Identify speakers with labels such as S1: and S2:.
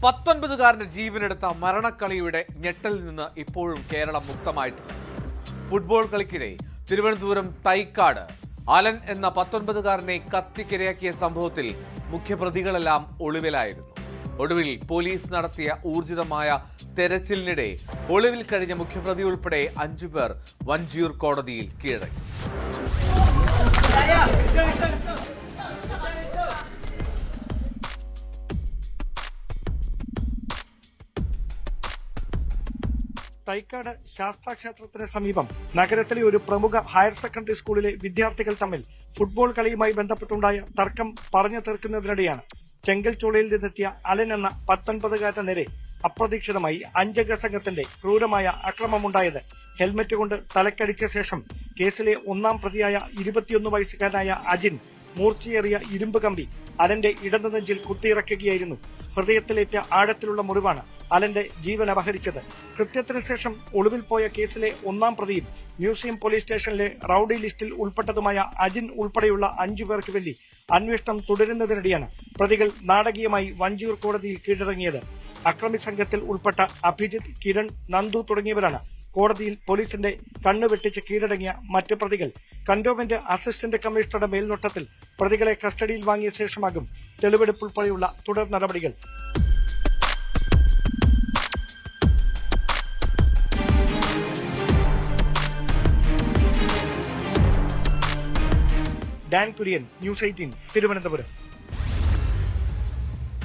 S1: 19കാരന്റെ ജീവനെടുത്ത മരണക്കളിയുടെ ഞെട്ടലിൽ നിന്ന് ഇപ്പോഴും Keralam മുക്തമായിട്ടില്ല. Football കളിക്കിടെ Thiruvananthapuram Thycaud Allen എന്ന 19കാരനെ കത്തിക്കിരയാക്കിയ സംഭവത്തിൽ മുഖ്യപ്രതികളെല്ലാം ഒളിവിലായിരുന്നു. ഒടുവിൽ പോലീസ് നടത്തിയ ഊർജിതമായ തെരച്ചിലിനിടെ ഒളിവിൽ കഴിഞ്ഞ മുഖ്യപ്രതി ഉൾപ്പെടെ 5 പേർ വഞ്ചിയൂർ കോടതിയിൽ കീഴടങ്ങി.
S2: തൈക്കാട് ശാസ്താക്ഷേത്രത്തിന് സമീപം നഗരത്തിലെ ഒരു പ്രമുഖ ഹയർ സെക്കൻഡറി സ്കൂളിലെ വിദ്യാർത്ഥികൾ തമ്മിൽ ഫുട്ബോൾ കളിയുമായി ബന്ധപ്പെട്ടുണ്ടായ തർക്കം പറഞ്ഞു തീർക്കുന്നതിനിടെയാണ് ചെങ്കൽച്ചോളയിൽ നിന്നെത്തിയ അലൻ എന്ന 19കാരന് നേരെ അപ്രതീക്ഷിതമായി 5 സംഘത്തിന്റെ ക്രൂരമായ അക്രമമുണ്ടായത്. ഹെൽമറ്റ് കൊണ്ട് തലക്കടിച്ച ശേഷം കേസിലെ 1ാം പ്രതിയായ 21 വയസ്സുകാരനായ അജിൻ മൂർച്ചയേറിയ ഇരുമ്പ് കമ്പി അലന്റെ ഇടതുനെഞ്ചിൽ കുത്തിയിറക്കുകയായിരുന്നു. ഹൃദയത്തിലേറ്റ ആഴത്തിലുള്ള മുറിവാണ് അലന്റെ ജീവൻ അപഹരിച്ചത്. കൃത്യത്തിന് ശേഷം ഒളിവിൽ പോയ കേസിലെ 1ാം പ്രതിയും മ്യൂസിയം പോലീസ് സ്റ്റേഷനിലെ റൌഡി ലിസ്റ്റിൽ ഉൾപ്പെട്ടതുമായ അജിൻ ഉൾപ്പെടെയുള്ള 5 പേർക്ക് വേണ്ടി അന്വേഷണം തുടരുന്നതിനിടെയാണ് പ്രതികൾ നാടകീയമായി വഞ്ചിയൂർ കോടതിയിൽ കീഴടങ്ങിയത്. അക്രമി സംഘത്തിൽ ഉൾപ്പെട്ട അഭിജിത്ത്, കിരൺ, നന്ദു തുടങ്ങിയവരാണ് കോടതിയിൽ പോലീസിന്റെ കണ്ണുവെട്ടിച്ച് കീഴടങ്ങിയ മറ്റ് പ്രതികൾ. കന്റോൺമെന്റ് അസിസ്റ്റന്റ് കമ്മീഷണറുടെ മേൽനോട്ടത്തിൽ പ്രതികളെ കസ്റ്റഡിയിൽ വാങ്ങിയ ശേഷമാകും തെളിവെടുപ്പ് ഉൾപ്പെടെയുള്ള തുടർ നടപടികൾ. Dan Kurian, news 18, Thiruvananthapuram.